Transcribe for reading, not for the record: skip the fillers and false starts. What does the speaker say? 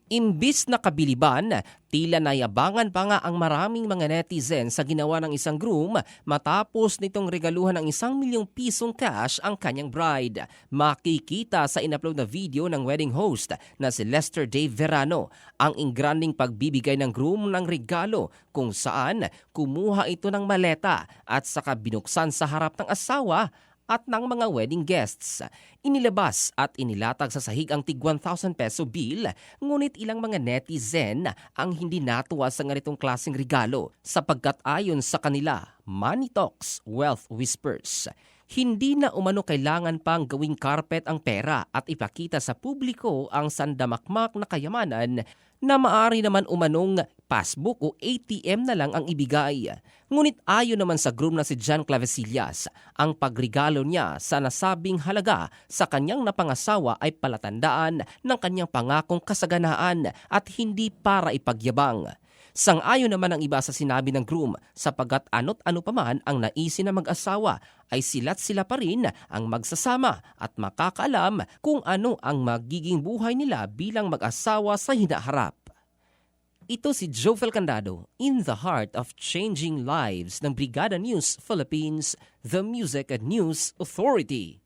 Imbis na kabiliban, tila nayabangan pa nga ang maraming mga netizen sa ginawa ng isang groom matapos nitong regaluhan ng 1 milyong pisong cash ang kanyang bride. Makikita sa inupload na video ng wedding host na si Lester Dave Verano ang ingranding pagbibigay ng groom ng regalo kung saan kumuha ito ng maleta at saka binuksan sa harap ng asawa at ng mga wedding guests. Inilabas at inilatag sa sahig ang tig 1,000 peso bill, ngunit ilang mga netizen ang hindi natuwa sa ganitong klaseng regalo sapagkat ayon sa kanila, money talks, wealth whispers. Hindi na umano kailangan pang gawing carpet ang pera at ipakita sa publiko ang sandamakmak na kayamanan na maaari naman umanong passbook o ATM na lang ang ibigay. Ngunit ayon naman sa groom na si John Clavesillas, ang pagregalo niya sa nasabing halaga sa kanyang napangasawa ay palatandaan ng kanyang pangakong kasaganaan at hindi para ipagyabang. Sang-ayon naman ang iba sa sinabi ng groom sapagat ano't ano pa man ang naisin ng mag-asawa ay sila't sila pa rin ang magsasama at makakaalam kung ano ang magiging buhay nila bilang mag-asawa sa hinaharap. Ito si Jovel Candado in the heart of changing lives ng Brigada News Philippines, the Music and News Authority.